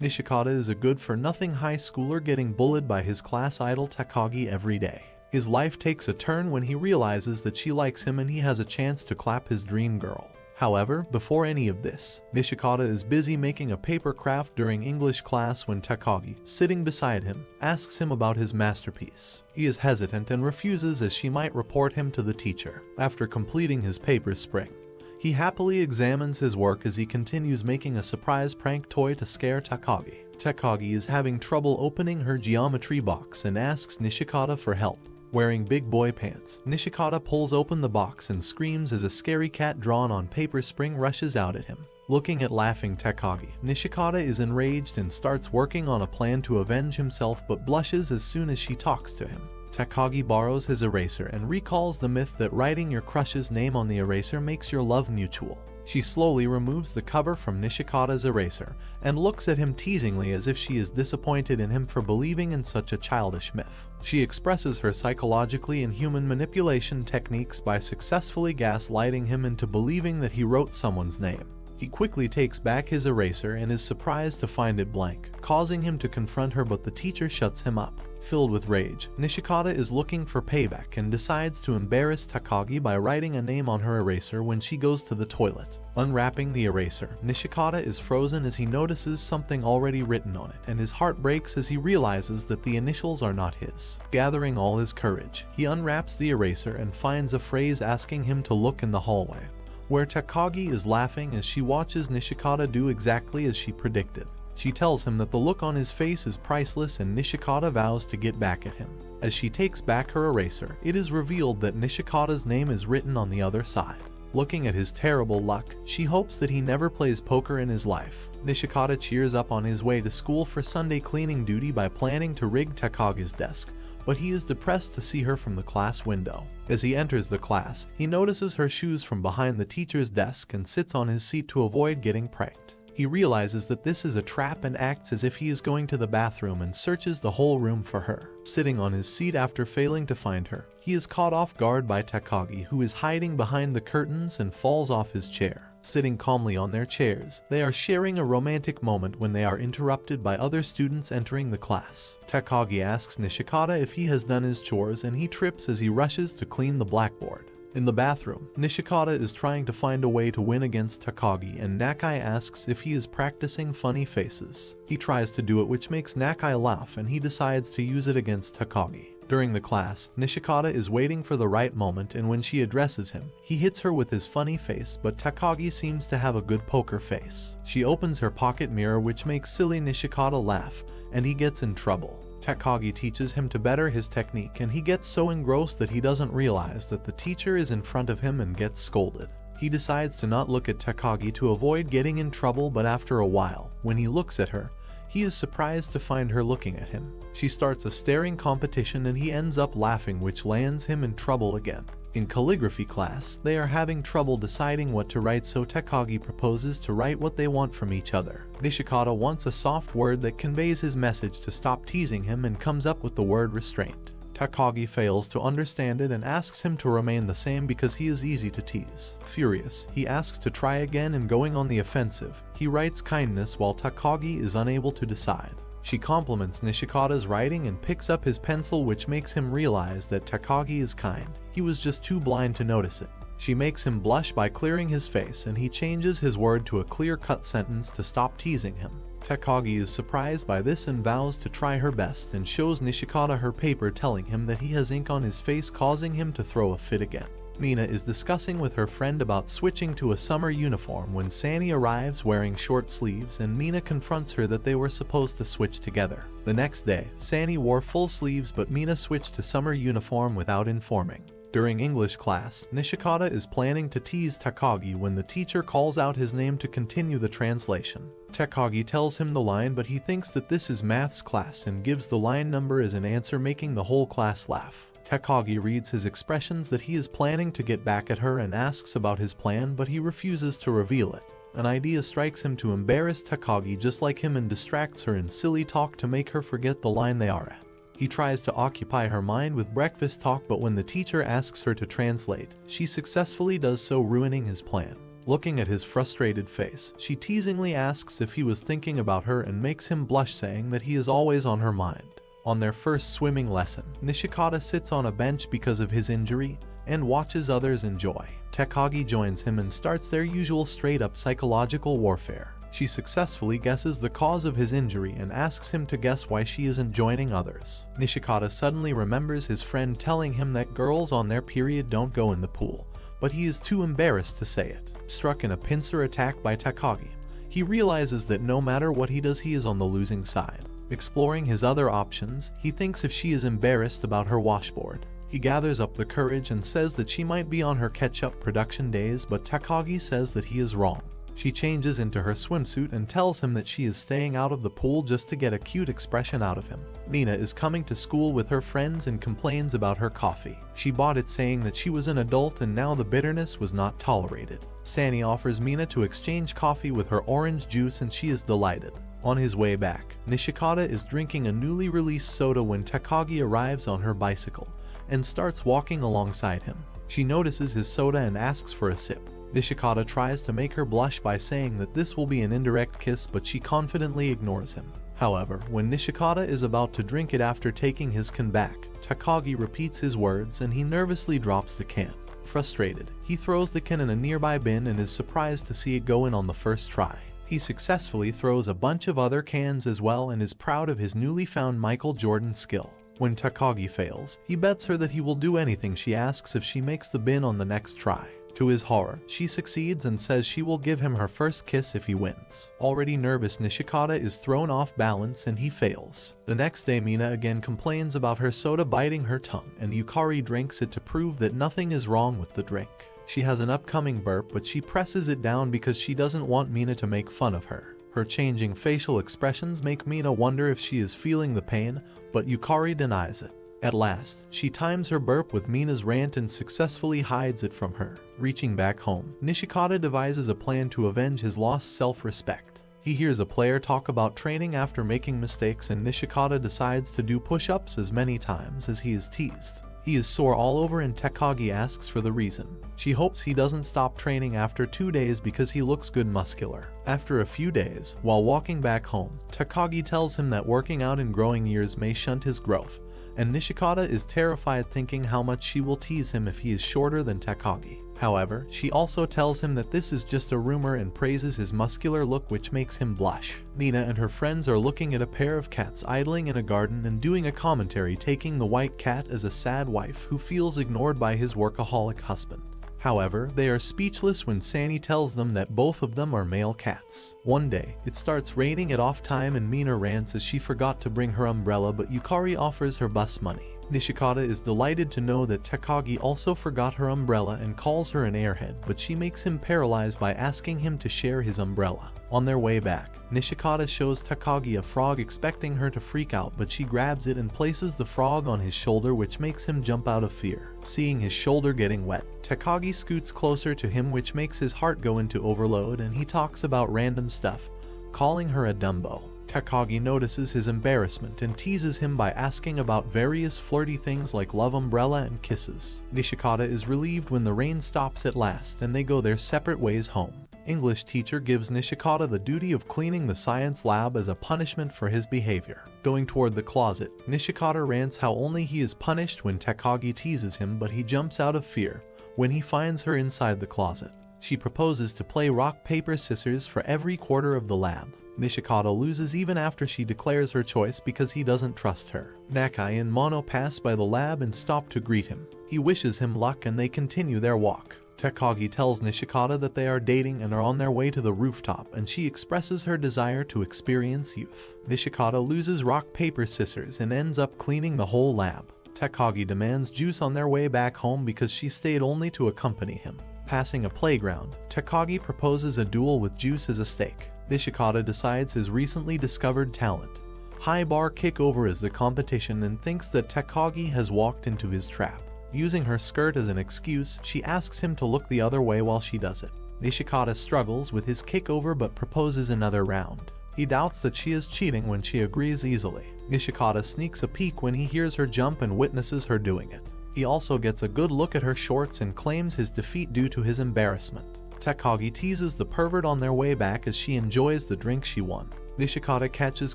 Nishikata is a good-for-nothing high schooler getting bullied by his class idol Takagi every day. His life takes a turn when he realizes that she likes him and he has a chance to clap his dream girl. However, before any of this, Nishikata is busy making a paper craft during English class when Takagi, sitting beside him, asks him about his masterpiece. He is hesitant and refuses as she might report him to the teacher. After completing his paper spring, he happily examines his work as he continues making a surprise prank toy to scare Takagi. Takagi is having trouble opening her geometry box and asks Nishikata for help. Wearing big boy pants, Nishikata pulls open the box and screams as a scary cat drawn on paper spring rushes out at him. Looking at laughing Takagi, Nishikata is enraged and starts working on a plan to avenge himself but blushes as soon as she talks to him. Takagi borrows his eraser and recalls the myth that writing your crush's name on the eraser makes your love mutual. She slowly removes the cover from Nishikata's eraser and looks at him teasingly as if she is disappointed in him for believing in such a childish myth. She expresses her psychologically and human manipulation techniques by successfully gaslighting him into believing that he wrote someone's name. He quickly takes back his eraser and is surprised to find it blank, causing him to confront her, but the teacher shuts him up. Filled with rage, Nishikata is looking for payback and decides to embarrass Takagi by writing a name on her eraser when she goes to the toilet. Unwrapping the eraser, Nishikata is frozen as he notices something already written on it, and his heart breaks as he realizes that the initials are not his. Gathering all his courage, he unwraps the eraser and finds a phrase asking him to look in the hallway, where Takagi is laughing as she watches Nishikata do exactly as she predicted. She tells him that the look on his face is priceless and Nishikata vows to get back at him. As she takes back her eraser, it is revealed that Nishikata's name is written on the other side. Looking at his terrible luck, she hopes that he never plays poker in his life. Nishikata cheers up on his way to school for Sunday cleaning duty by planning to rig Takagi's desk, but he is depressed to see her from the class window. As he enters the class, he notices her shoes from behind the teacher's desk and sits on his seat to avoid getting pranked. He realizes that this is a trap and acts as if he is going to the bathroom and searches the whole room for her. Sitting on his seat after failing to find her, he is caught off guard by Takagi, who is hiding behind the curtains and falls off his chair. Sitting calmly on their chairs, they are sharing a romantic moment when they are interrupted by other students entering the class. Takagi asks Nishikata if he has done his chores and he trips as he rushes to clean the blackboard. In the bathroom, Nishikata is trying to find a way to win against Takagi, and Nakai asks if he is practicing funny faces. He tries to do it, which makes Nakai laugh, and he decides to use it against Takagi. During the class, Nishikata is waiting for the right moment, and when she addresses him, he hits her with his funny face, but Takagi seems to have a good poker face. She opens her pocket mirror, which makes silly Nishikata laugh, and he gets in trouble. Takagi teaches him to better his technique, and he gets so engrossed that he doesn't realize that the teacher is in front of him and gets scolded. He decides to not look at Takagi to avoid getting in trouble, but after a while, when he looks at her, he is surprised to find her looking at him. She starts a staring competition and he ends up laughing, which lands him in trouble again. In calligraphy class, they are having trouble deciding what to write, so Takagi proposes to write what they want from each other. Nishikata wants a soft word that conveys his message to stop teasing him and comes up with the word restraint. Takagi fails to understand it and asks him to remain the same because he is easy to tease. Furious, he asks to try again, and going on the offensive, he writes kindness while Takagi is unable to decide. She compliments Nishikata's writing and picks up his pencil, which makes him realize that Takagi is kind. He was just too blind to notice it. She makes him blush by clearing his face, and he changes his word to a clear-cut sentence to stop teasing him. Takagi is surprised by this and vows to try her best and shows Nishikata her paper, telling him that he has ink on his face, causing him to throw a fit again. Mina is discussing with her friend about switching to a summer uniform when Sani arrives wearing short sleeves, and Mina confronts her that they were supposed to switch together. The next day, Sani wore full sleeves, but Mina switched to summer uniform without informing. During English class, Nishikata is planning to tease Takagi when the teacher calls out his name to continue the translation. Takagi tells him the line, but he thinks that this is maths class and gives the line number as an answer, making the whole class laugh. Takagi reads his expressions that he is planning to get back at her and asks about his plan, but he refuses to reveal it. An idea strikes him to embarrass Takagi just like him and distracts her in silly talk to make her forget the line they are at. He tries to occupy her mind with breakfast talk, but when the teacher asks her to translate, she successfully does so, ruining his plan. Looking at his frustrated face, she teasingly asks if he was thinking about her and makes him blush, saying that he is always on her mind. On their first swimming lesson, Nishikata sits on a bench because of his injury and watches others enjoy. Takagi joins him and starts their usual straight-up psychological warfare. She successfully guesses the cause of his injury and asks him to guess why she isn't joining others. Nishikata suddenly remembers his friend telling him that girls on their period don't go in the pool, but he is too embarrassed to say it. Struck in a pincer attack by Takagi, he realizes that no matter what he does, he is on the losing side. Exploring his other options, he thinks if she is embarrassed about her washboard. He gathers up the courage and says that she might be on her catch-up production days, but Takagi says that he is wrong. She changes into her swimsuit and tells him that she is staying out of the pool just to get a cute expression out of him. Mina is coming to school with her friends and complains about her coffee. She bought it saying that she was an adult and now the bitterness was not tolerated. Sani offers Mina to exchange coffee with her orange juice and she is delighted. On his way back, Nishikata is drinking a newly released soda when Takagi arrives on her bicycle and starts walking alongside him. She notices his soda and asks for a sip. Nishikata tries to make her blush by saying that this will be an indirect kiss, but she confidently ignores him. However, when Nishikata is about to drink it after taking his can back, Takagi repeats his words and he nervously drops the can. Frustrated, he throws the can in a nearby bin and is surprised to see it go in on the first try. He successfully throws a bunch of other cans as well and is proud of his newly found Michael Jordan skill. When Takagi fails, he bets her that he will do anything she asks if she makes the bin on the next try. To his horror, she succeeds and says she will give him her first kiss if he wins. Already nervous, Nishikata is thrown off balance and he fails. The next day, Mina again complains about her soda biting her tongue, and Yukari drinks it to prove that nothing is wrong with the drink. She has an upcoming burp, but she presses it down because she doesn't want Mina to make fun of her. Her changing facial expressions make Mina wonder if she is feeling the pain, but Yukari denies it. At last, she times her burp with Mina's rant and successfully hides it from her. Reaching back home, Nishikata devises a plan to avenge his lost self-respect. He hears a player talk about training after making mistakes, and Nishikata decides to do push-ups as many times as he is teased. He is sore all over and Takagi asks for the reason. She hopes he doesn't stop training after 2 days because he looks good muscular. After a few days, while walking back home, Takagi tells him that working out in growing years may stunt his growth, and Nishikata is terrified, thinking how much she will tease him if he is shorter than Takagi. However, she also tells him that this is just a rumor and praises his muscular look, which makes him blush. Nina and her friends are looking at a pair of cats idling in a garden and doing a commentary, taking the white cat as a sad wife who feels ignored by his workaholic husband. However, they are speechless when Sani tells them that both of them are male cats. One day, it starts raining at off time and Mina rants as she forgot to bring her umbrella, but Yukari offers her bus money. Nishikata is delighted to know that Takagi also forgot her umbrella and calls her an airhead, but she makes him paralyzed by asking him to share his umbrella. On their way back, Nishikata shows Takagi a frog, expecting her to freak out, but she grabs it and places the frog on his shoulder, which makes him jump out of fear. Seeing his shoulder getting wet, Takagi scoots closer to him, which makes his heart go into overload, and he talks about random stuff, calling her a Dumbo. Takagi notices his embarrassment and teases him by asking about various flirty things like love umbrella and kisses. Nishikata is relieved when the rain stops at last and they go their separate ways home. English teacher gives Nishikata the duty of cleaning the science lab as a punishment for his behavior. Going toward the closet, Nishikata rants how only he is punished when Takagi teases him, but he jumps out of fear when he finds her inside the closet. She proposes to play rock, paper, scissors for every quarter of the lab. Nishikata loses even after she declares her choice because he doesn't trust her. Nakai and Mono pass by the lab and stop to greet him. He wishes him luck and they continue their walk. Takagi tells Nishikata that they are dating and are on their way to the rooftop, and she expresses her desire to experience youth. Nishikata loses rock, paper, scissors and ends up cleaning the whole lab. Takagi demands juice on their way back home because she stayed only to accompany him. Passing a playground, Takagi proposes a duel with juice as a stake. Nishikata decides his recently discovered talent, high bar kickover, is the competition, and thinks that Takagi has walked into his trap. Using her skirt as an excuse, she asks him to look the other way while she does it. Nishikata struggles with his kickover but proposes another round. He doubts that she is cheating when she agrees easily. Nishikata sneaks a peek when he hears her jump and witnesses her doing it. He also gets a good look at her shorts and claims his defeat due to his embarrassment. Takagi teases the pervert on their way back as she enjoys the drink she won. Nishikata catches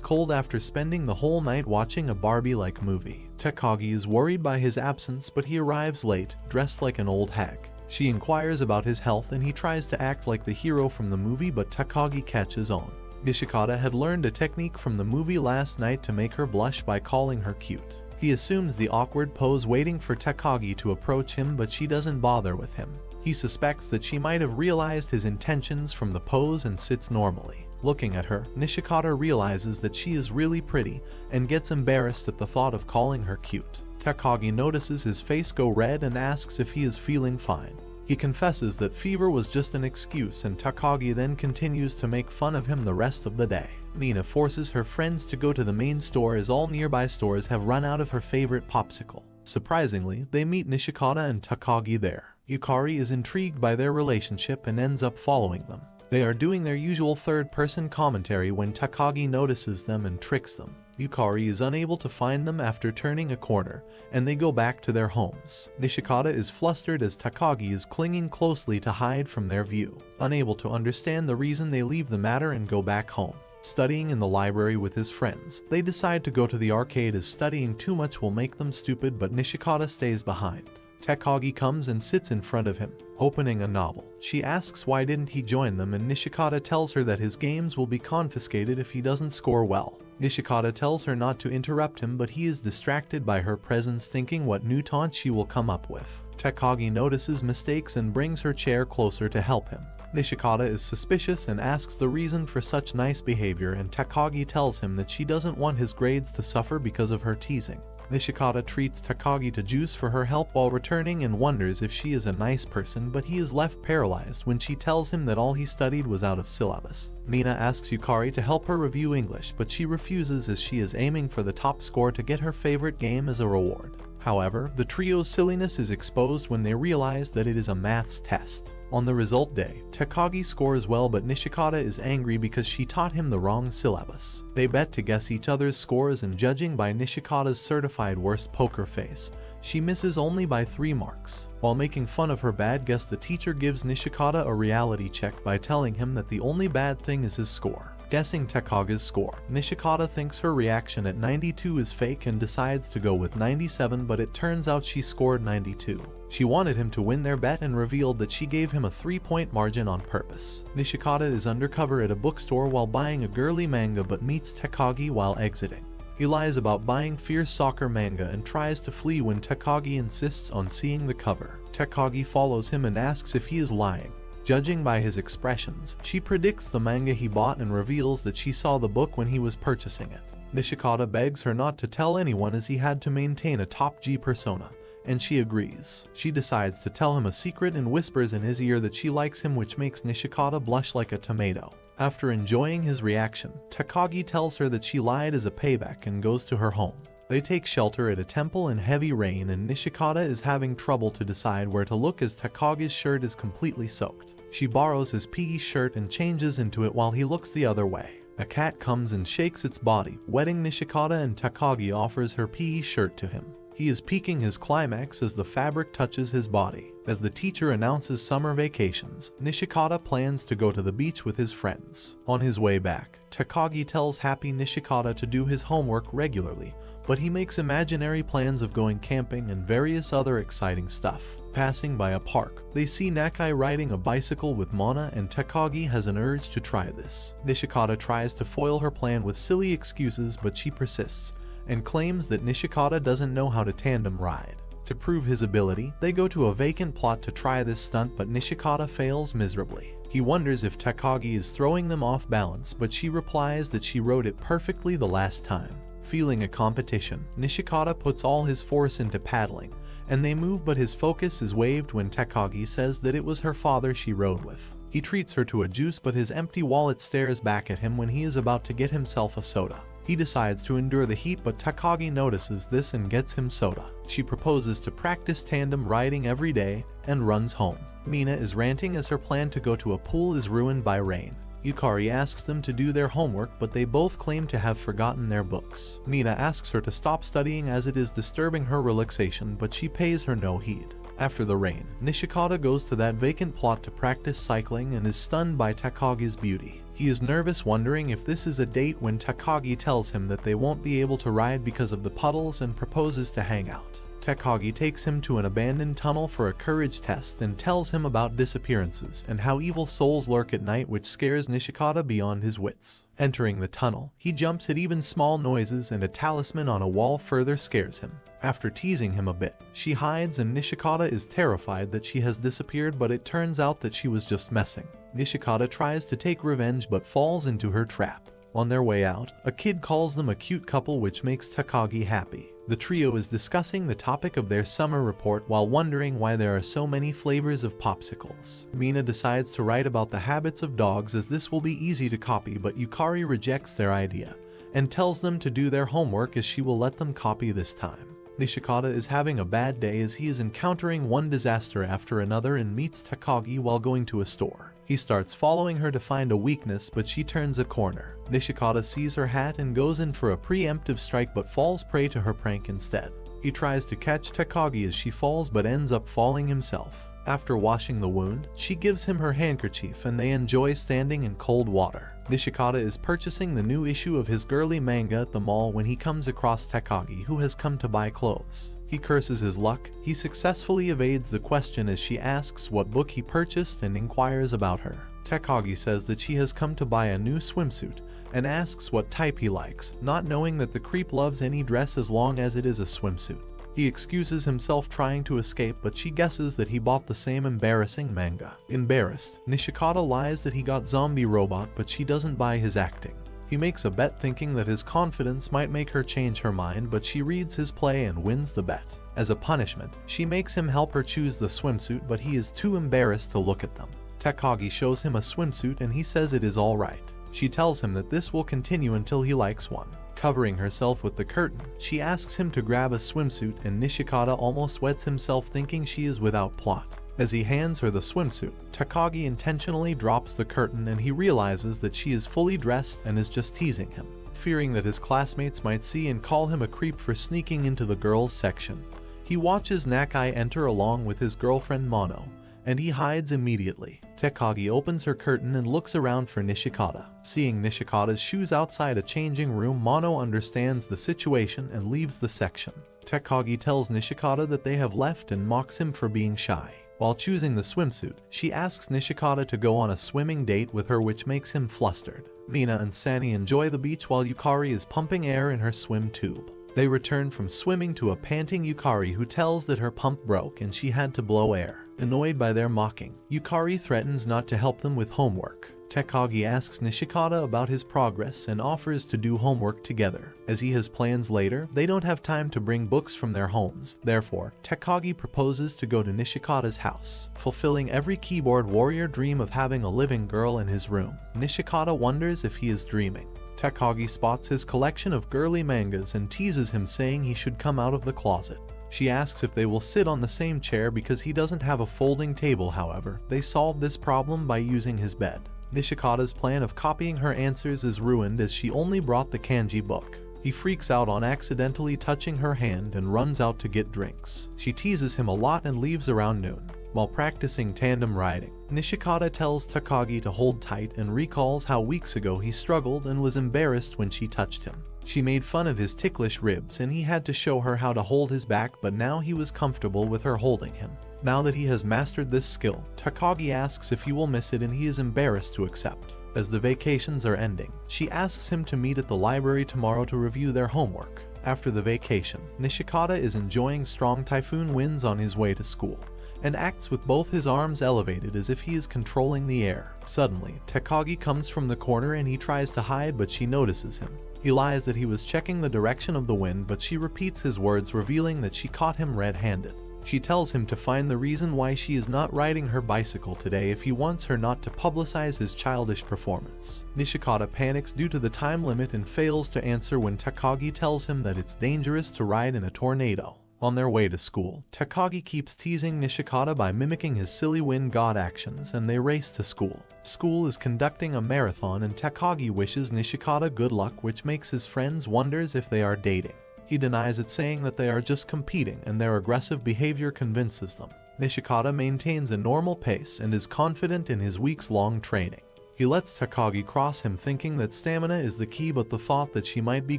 cold after spending the whole night watching a Barbie-like movie. Takagi is worried by his absence, but he arrives late, dressed like an old hag. She inquires about his health and he tries to act like the hero from the movie, but Takagi catches on. Nishikata had learned a technique from the movie last night to make her blush by calling her cute. He assumes the awkward pose waiting for Takagi to approach him, but she doesn't bother with him. He suspects that she might have realized his intentions from the pose and sits normally. Looking at her, Nishikata realizes that she is really pretty and gets embarrassed at the thought of calling her cute. Takagi notices his face go red and asks if he is feeling fine. He confesses that fever was just an excuse, and Takagi then continues to make fun of him the rest of the day. Mina forces her friends to go to the main store as all nearby stores have run out of her favorite popsicle. Surprisingly, they meet Nishikata and Takagi there. Yukari is intrigued by their relationship and ends up following them. They are doing their usual third-person commentary when Takagi notices them and tricks them. Yukari is unable to find them after turning a corner, and they go back to their homes. Nishikata is flustered as Takagi is clinging closely to hide from their view. Unable to understand the reason, they leave the matter and go back home. Studying in the library with his friends, they decide to go to the arcade as studying too much will make them stupid, but Nishikata stays behind. Takagi comes and sits in front of him, opening a novel. She asks why didn't he join them, and Nishikata tells her that his games will be confiscated if he doesn't score well. Nishikata tells her not to interrupt him, but he is distracted by her presence, thinking what new taunt she will come up with. Takagi notices mistakes and brings her chair closer to help him. Nishikata is suspicious and asks the reason for such nice behavior, and Takagi tells him that she doesn't want his grades to suffer because of her teasing. Nishikata treats Takagi to juice for her help while returning and wonders if she is a nice person, but he is left paralyzed when she tells him that all he studied was out of syllabus. Mina asks Yukari to help her review English, but she refuses as she is aiming for the top score to get her favorite game as a reward. However, the trio's silliness is exposed when they realize that it is a maths test. On the result day, Takagi scores well, but Nishikata is angry because she taught him the wrong syllabus. They bet to guess each other's scores, and judging by Nishikata's certified worst poker face, she misses only by 3 marks. While making fun of her bad guess, the teacher gives Nishikata a reality check by telling him that the only bad thing is his score. Guessing Takagi's score, Nishikata thinks her reaction at 92 is fake and decides to go with 97, but it turns out she scored 92. She wanted him to win their bet and revealed that she gave him a 3-point margin on purpose. Nishikata is undercover at a bookstore while buying a girly manga but meets Takagi while exiting. He lies about buying fierce soccer manga and tries to flee when Takagi insists on seeing the cover. Takagi follows him and asks if he is lying. Judging by his expressions, she predicts the manga he bought and reveals that she saw the book when he was purchasing it. Nishikata begs her not to tell anyone as he had to maintain a top G persona, and she agrees. She decides to tell him a secret and whispers in his ear that she likes him, which makes Nishikata blush like a tomato. After enjoying his reaction, Takagi tells her that she lied as a payback and goes to her home. They take shelter at a temple in heavy rain, and Nishikata is having trouble to decide where to look as Takagi's shirt is completely soaked. She borrows his piggy shirt and changes into it while he looks the other way. A cat comes and shakes its body, wetting Nishikata, and Takagi offers her piggy shirt to him. He is peaking his climax as the fabric touches his body. As the teacher announces summer vacations, Nishikata plans to go to the beach with his friends. On his way back, Takagi tells happy Nishikata to do his homework regularly, but he makes imaginary plans of going camping and various other exciting stuff. Passing by a park, they see Nakai riding a bicycle with Mana, and Takagi has an urge to try this. Nishikata tries to foil her plan with silly excuses, but she persists and claims that Nishikata doesn't know how to tandem ride. To prove his ability, they go to a vacant plot to try this stunt, but Nishikata fails miserably. He wonders if Takagi is throwing them off balance, but she replies that she rode it perfectly the last time. Feeling a competition, Nishikata puts all his force into paddling, and they move, but his focus is waived when Takagi says that it was her father she rode with. He treats her to a juice, but his empty wallet stares back at him when he is about to get himself a soda. He decides to endure the heat, but Takagi notices this and gets him soda. She proposes to practice tandem riding every day and runs home. Mina is ranting as her plan to go to a pool is ruined by rain. Yukari asks them to do their homework, but they both claim to have forgotten their books. Mina asks her to stop studying as it is disturbing her relaxation, but she pays her no heed. After the rain, Nishikata goes to that vacant plot to practice cycling and is stunned by Takagi's beauty. He is nervous, wondering if this is a date, when Takagi tells him that they won't be able to ride because of the puddles and proposes to hang out. Takagi takes him to an abandoned tunnel for a courage test and tells him about disappearances and how evil souls lurk at night, which scares Nishikata beyond his wits. Entering the tunnel, he jumps at even small noises, and a talisman on a wall further scares him. After teasing him a bit, she hides, and Nishikata is terrified that she has disappeared, but it turns out that she was just messing. Nishikata tries to take revenge but falls into her trap. On their way out, a kid calls them a cute couple, which makes Takagi happy. The trio is discussing the topic of their summer report while wondering why there are so many flavors of popsicles. Mina decides to write about the habits of dogs, as this will be easy to copy, but Yukari rejects their idea and tells them to do their homework, as she will let them copy this time. Nishikata is having a bad day as he is encountering one disaster after another and meets Takagi while going to a store. He starts following her to find a weakness, but she turns a corner. Nishikata sees her hat and goes in for a preemptive strike but falls prey to her prank instead. He tries to catch Takagi as she falls but ends up falling himself. After washing the wound, she gives him her handkerchief and they enjoy standing in cold water. Nishikata is purchasing the new issue of his girly manga at the mall when he comes across Takagi, who has come to buy clothes. He curses his luck. He successfully evades the question as she asks what book he purchased and inquires about her. Takagi says that she has come to buy a new swimsuit and asks what type he likes, not knowing that the creep loves any dress as long as it is a swimsuit. He excuses himself trying to escape, but she guesses that he bought the same embarrassing manga. Embarrassed, Nishikata lies that he got Zombie Robot, but she doesn't buy his acting. He makes a bet thinking that his confidence might make her change her mind, but she reads his play and wins the bet. As a punishment, she makes him help her choose the swimsuit, but he is too embarrassed to look at them. Takagi shows him a swimsuit and he says it is alright. She tells him that this will continue until he likes one. Covering herself with the curtain, she asks him to grab a swimsuit, and Nishikata almost wets himself thinking she is without plot. As he hands her the swimsuit, Takagi intentionally drops the curtain and he realizes that she is fully dressed and is just teasing him. Fearing that his classmates might see and call him a creep for sneaking into the girls' section, he watches Nakai enter along with his girlfriend Mono, and he hides immediately. Takagi opens her curtain and looks around for Nishikata. Seeing Nishikata's shoes outside a changing room, Mono understands the situation and leaves the section. Takagi tells Nishikata that they have left and mocks him for being shy. While choosing the swimsuit, she asks Nishikata to go on a swimming date with her, which makes him flustered. Mina and Sani enjoy the beach while Yukari is pumping air in her swim tube. They return from swimming to a panting Yukari, who tells that her pump broke and she had to blow air. Annoyed by their mocking, Yukari threatens not to help them with homework. Takagi asks Nishikata about his progress and offers to do homework together. As he has plans later, they don't have time to bring books from their homes. Therefore, Takagi proposes to go to Nishikata's house, fulfilling every keyboard warrior dream of having a living girl in his room. Nishikata wonders if he is dreaming. Takagi spots his collection of girly mangas and teases him, saying he should come out of the closet. She asks if they will sit on the same chair because he doesn't have a folding table. However, they solve this problem by using his bed. Nishikata's plan of copying her answers is ruined as she only brought the kanji book. He freaks out on accidentally touching her hand and runs out to get drinks. She teases him a lot and leaves around noon. While practicing tandem riding, Nishikata tells Takagi to hold tight and recalls how weeks ago he struggled and was embarrassed when she touched him. She made fun of his ticklish ribs and he had to show her how to hold his back, but now he was comfortable with her holding him. Now that he has mastered this skill, Takagi asks if he will miss it and he is embarrassed to accept. As the vacations are ending, she asks him to meet at the library tomorrow to review their homework. After the vacation, Nishikata is enjoying strong typhoon winds on his way to school, and acts with both his arms elevated as if he is controlling the air. Suddenly, Takagi comes from the corner and he tries to hide, but she notices him. He lies that he was checking the direction of the wind, but she repeats his words, revealing that she caught him red-handed. She tells him to find the reason why she is not riding her bicycle today if he wants her not to publicize his childish performance. Nishikata panics due to the time limit and fails to answer when Takagi tells him that it's dangerous to ride in a tornado. On their way to school, Takagi keeps teasing Nishikata by mimicking his silly wind god actions, and they race to school. School is conducting a marathon and Takagi wishes Nishikata good luck, which makes his friends wonders if they are dating. He denies it, saying that they are just competing, and their aggressive behavior convinces them. Nishikata maintains a normal pace and is confident in his weeks-long training. He lets Takagi cross him, thinking that stamina is the key, but the thought that she might be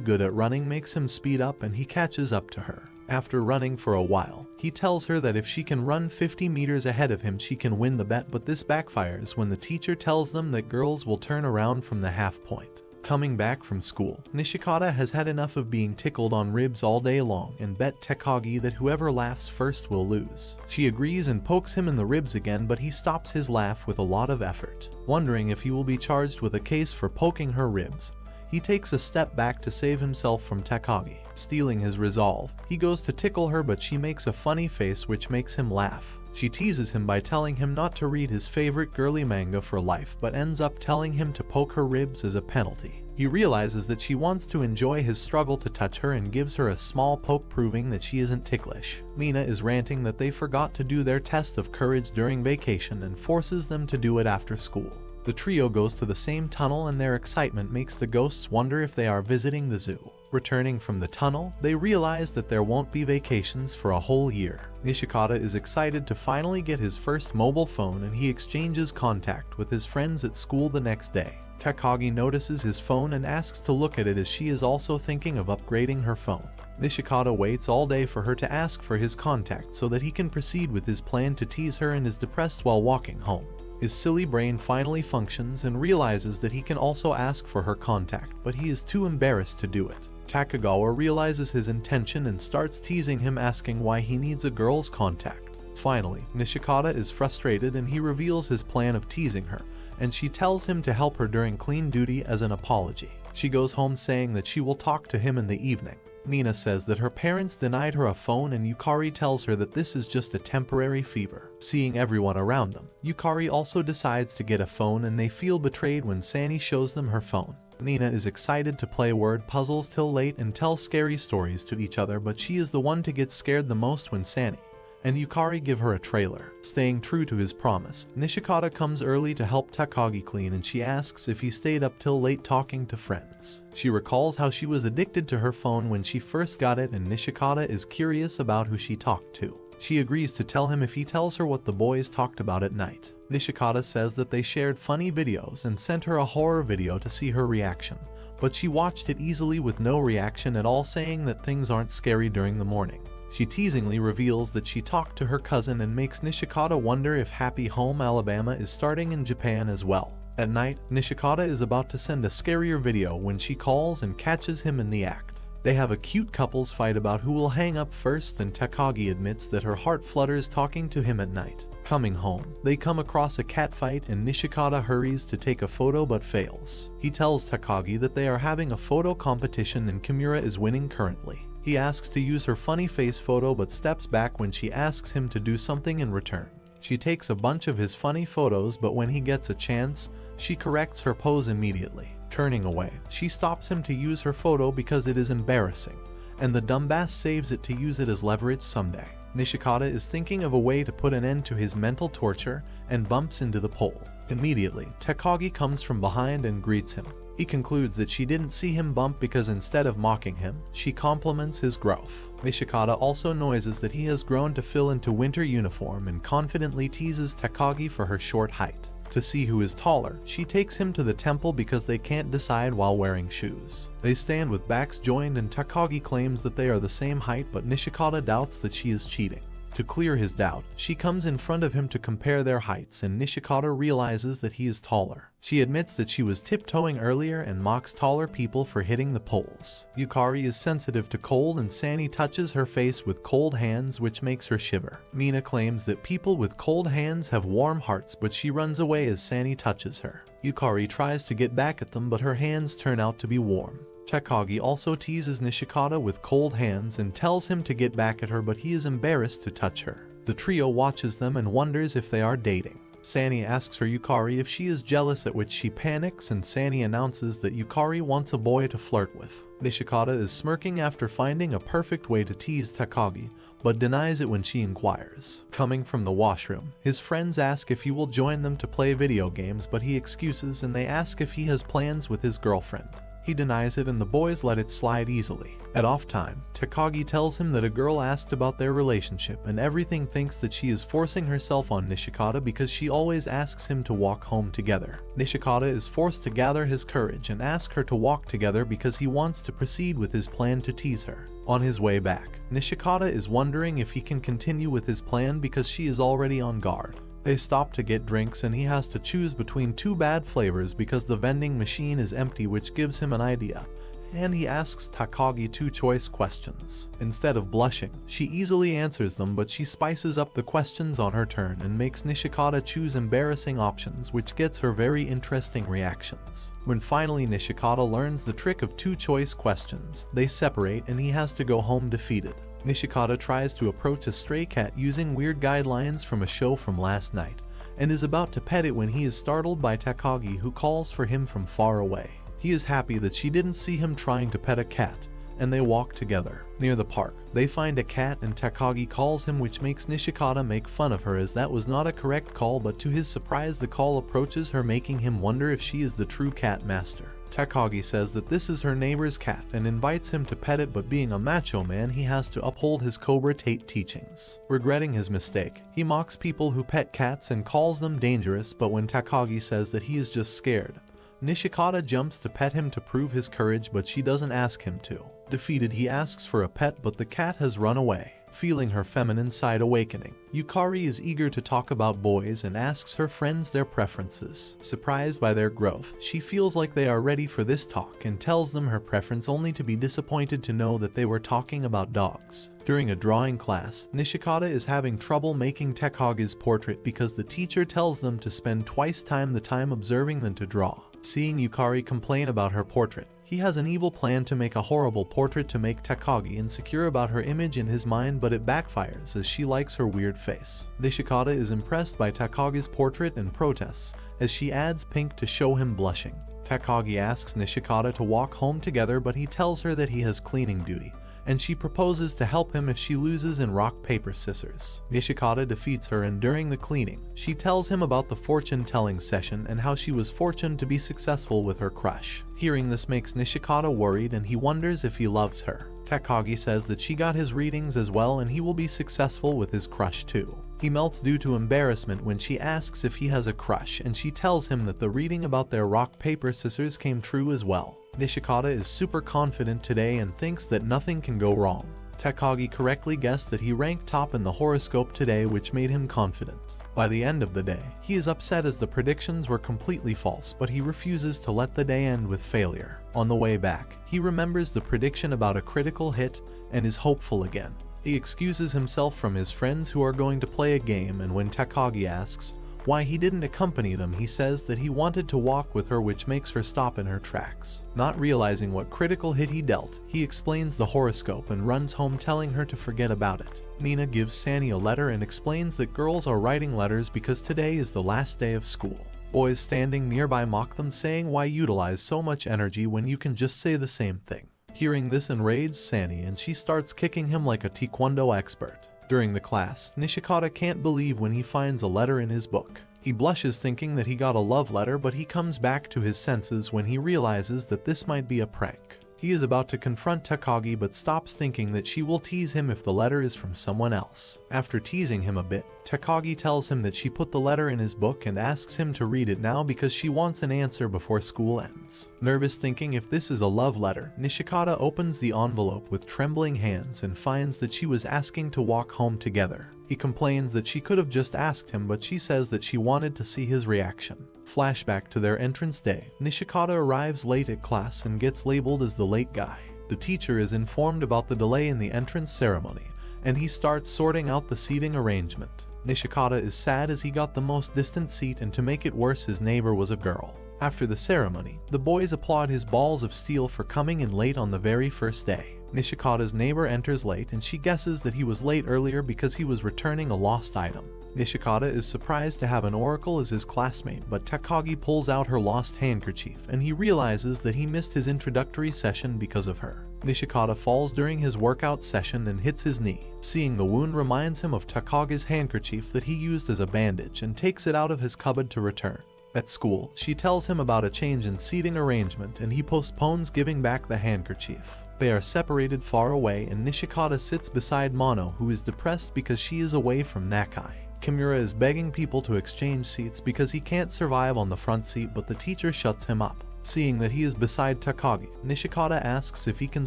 good at running makes him speed up and he catches up to her. After running for a while, he tells her that if she can run 50 meters ahead of him she can win the bet, but this backfires when the teacher tells them that girls will turn around from the half point. Coming back from school, Nishikata has had enough of being tickled on ribs all day long and bet Takagi that whoever laughs first will lose. She agrees and pokes him in the ribs again, but he stops his laugh with a lot of effort. Wondering if he will be charged with a case for poking her ribs, he takes a step back to save himself from Takagi. Stealing his resolve, he goes to tickle her, but she makes a funny face which makes him laugh. She teases him by telling him not to read his favorite girly manga for life, but ends up telling him to poke her ribs as a penalty. He realizes that she wants to enjoy his struggle to touch her and gives her a small poke, proving that she isn't ticklish. Mina is ranting that they forgot to do their test of courage during vacation and forces them to do it after school. The trio goes to the same tunnel and their excitement makes the ghosts wonder if they are visiting the zoo. Returning from the tunnel, they realize that there won't be vacations for a whole year. Nishikata is excited to finally get his first mobile phone and he exchanges contact with his friends at school the next day. Takagi notices his phone and asks to look at it, as she is also thinking of upgrading her phone. Nishikata waits all day for her to ask for his contact so that he can proceed with his plan to tease her, and is depressed while walking home. His silly brain finally functions and realizes that he can also ask for her contact, but he is too embarrassed to do it. Takagawa realizes his intention and starts teasing him, asking why he needs a girl's contact. Finally, Nishikata is frustrated and he reveals his plan of teasing her, and she tells him to help her during clean duty as an apology. She goes home saying that she will talk to him in the evening. Mina says that her parents denied her a phone, and Yukari tells her that this is just a temporary fever. Seeing everyone around them, Yukari also decides to get a phone, and they feel betrayed when Sani shows them her phone. Mina is excited to play word puzzles till late and tell scary stories to each other, but she is the one to get scared the most when Sani and Yukari give her a trailer. Staying true to his promise, Nishikata comes early to help Takagi clean, and she asks if he stayed up till late talking to friends. She recalls how she was addicted to her phone when she first got it, and Nishikata is curious about who she talked to. She agrees to tell him if he tells her what the boys talked about at night. Nishikata says that they shared funny videos and sent her a horror video to see her reaction, but she watched it easily with no reaction at all, saying that things aren't scary during the morning. She teasingly reveals that she talked to her cousin and makes Nishikata wonder if Happy Home Alabama is starting in Japan as well. At night, Nishikata is about to send a scarier video when she calls and catches him in the act. They have a cute couples fight about who will hang up first, and Takagi admits that her heart flutters talking to him at night. Coming home, they come across a cat fight and Nishikata hurries to take a photo but fails. He tells Takagi that they are having a photo competition and Kimura is winning currently. He asks to use her funny face photo but steps back when she asks him to do something in return. She takes a bunch of his funny photos, but when he gets a chance, she corrects her pose immediately. Turning away, she stops him to use her photo because it is embarrassing, and the dumbass saves it to use it as leverage someday. Nishikata is thinking of a way to put an end to his mental torture and bumps into the pole. Immediately, Takagi comes from behind and greets him. He concludes that she didn't see him bump because instead of mocking him, she compliments his growth. Nishikata also noises that he has grown to fill into winter uniform and confidently teases Takagi for her short height. To see who is taller, she takes him to the temple because they can't decide while wearing shoes. They stand with backs joined and Takagi claims that they are the same height, but Nishikata doubts that she is cheating. To clear his doubt, she comes in front of him to compare their heights, and Nishikata realizes that he is taller. She admits that she was tiptoeing earlier and mocks taller people for hitting the poles. Yukari is sensitive to cold and Sani touches her face with cold hands, which makes her shiver. Mina claims that people with cold hands have warm hearts, but she runs away as Sani touches her. Yukari tries to get back at them, but her hands turn out to be warm. Takagi also teases Nishikata with cold hands and tells him to get back at her, but he is embarrassed to touch her. The trio watches them and wonders if they are dating. Sani asks her Yukari if she is jealous, at which she panics and Sani announces that Yukari wants a boy to flirt with. Nishikata is smirking after finding a perfect way to tease Takagi, but denies it when she inquires. Coming from the washroom, his friends ask if he will join them to play video games, but he excuses and they ask if he has plans with his girlfriend. He denies it and the boys let it slide easily. At off time, Takagi tells him that a girl asked about their relationship and everything thinks that she is forcing herself on Nishikata because she always asks him to walk home together. Nishikata is forced to gather his courage and ask her to walk together because he wants to proceed with his plan to tease her. On his way back, Nishikata is wondering if he can continue with his plan because she is already on guard. They stop to get drinks and he has to choose between two bad flavors because the vending machine is empty, which gives him an idea, and he asks Takagi two choice questions. Instead of blushing, she easily answers them, but she spices up the questions on her turn and makes Nishikata choose embarrassing options, which gets her very interesting reactions. When finally Nishikata learns the trick of two choice questions, they separate and he has to go home defeated. Nishikata tries to approach a stray cat using weird guidelines from a show from last night, and is about to pet it when he is startled by Takagi, who calls for him from far away. He is happy that she didn't see him trying to pet a cat, and they walk together. Near the park, they find a cat and Takagi calls him, which makes Nishikata make fun of her as that was not a correct call, but to his surprise the call approaches her, making him wonder if she is the true cat master. Takagi says that this is her neighbor's cat and invites him to pet it, but being a macho man he has to uphold his Cobra Tate teachings. Regretting his mistake, he mocks people who pet cats and calls them dangerous, but when Takagi says that he is just scared, Nishikata jumps to pet him to prove his courage, but she doesn't ask him to. Defeated, he asks for a pet, but the cat has run away. Feeling her feminine side awakening, Yukari is eager to talk about boys and asks her friends their preferences. Surprised by their growth, she feels like they are ready for this talk and tells them her preference, only to be disappointed to know that they were talking about dogs. During a drawing class, Nishikata is having trouble making Takagi's portrait because the teacher tells them to spend twice the time observing than to draw. Seeing Yukari complain about her portrait, he has an evil plan to make a horrible portrait to make Takagi insecure about her image in his mind, but it backfires as she likes her weird face. Nishikata is impressed by Takagi's portrait and protests as she adds pink to show him blushing. Takagi asks Nishikata to walk home together, but he tells her that he has cleaning duty, and she proposes to help him if she loses in rock, paper, scissors. Nishikata defeats her, and during the cleaning, she tells him about the fortune-telling session and how she was fortunate to be successful with her crush. Hearing this makes Nishikata worried and he wonders if he loves her. Takagi says that she got his readings as well and he will be successful with his crush too. He melts due to embarrassment when she asks if he has a crush, and she tells him that the reading about their rock, paper, scissors came true as well. Nishikata is super confident today and thinks that nothing can go wrong. Takagi correctly guessed that he ranked top in the horoscope today, which made him confident. By the end of the day, he is upset as the predictions were completely false, but he refuses to let the day end with failure. On the way back, he remembers the prediction about a critical hit and is hopeful again. He excuses himself from his friends who are going to play a game, and when Takagi asks why he didn't accompany them, he says that he wanted to walk with her, which makes her stop in her tracks. Not realizing what critical hit he dealt, he explains the horoscope and runs home, telling her to forget about it. Mina gives Sani a letter and explains that girls are writing letters because today is the last day of school. Boys standing nearby mock them, saying why utilize so much energy when you can just say the same thing. Hearing this enraged Sani, and she starts kicking him like a taekwondo expert. During the class, Nishikata can't believe when he finds a letter in his book. He blushes thinking that he got a love letter, but he comes back to his senses when he realizes that this might be a prank. He is about to confront Takagi but stops, thinking that she will tease him if the letter is from someone else. After teasing him a bit, Takagi tells him that she put the letter in his book and asks him to read it now because she wants an answer before school ends. Nervous, thinking if this is a love letter, Nishikata opens the envelope with trembling hands and finds that she was asking to walk home together. He complains that she could have just asked him, but she says that she wanted to see his reaction. Flashback to their entrance day, Nishikata arrives late at class and gets labeled as the late guy. The teacher is informed about the delay in the entrance ceremony, and he starts sorting out the seating arrangement. Nishikata is sad as he got the most distant seat, and to make it worse, his neighbor was a girl. After the ceremony, the boys applaud his balls of steel for coming in late on the very first day. Nishikata's neighbor enters late and she guesses that he was late earlier because he was returning a lost item. Nishikata is surprised to have an oracle as his classmate, but Takagi pulls out her lost handkerchief and he realizes that he missed his introductory session because of her. Nishikata falls during his workout session and hits his knee. Seeing the wound reminds him of Takagi's handkerchief that he used as a bandage and takes it out of his cupboard to return. At school, she tells him about a change in seating arrangement and he postpones giving back the handkerchief. They are separated far away and Nishikata sits beside Mono, who is depressed because she is away from Nakai. Kimura is begging people to exchange seats because he can't survive on the front seat, but the teacher shuts him up. Seeing that he is beside Takagi, Nishikata asks if he can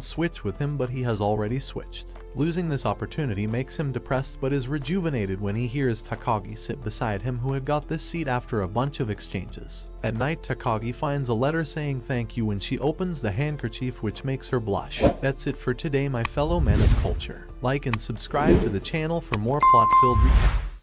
switch with him, but he has already switched. Losing this opportunity makes him depressed but is rejuvenated when he hears Takagi sit beside him, who had got this seat after a bunch of exchanges. At night, Takagi finds a letter saying thank you when she opens the handkerchief, which makes her blush. That's it for today, my fellow men of culture. Like and subscribe to the channel for more plot-filled recaps.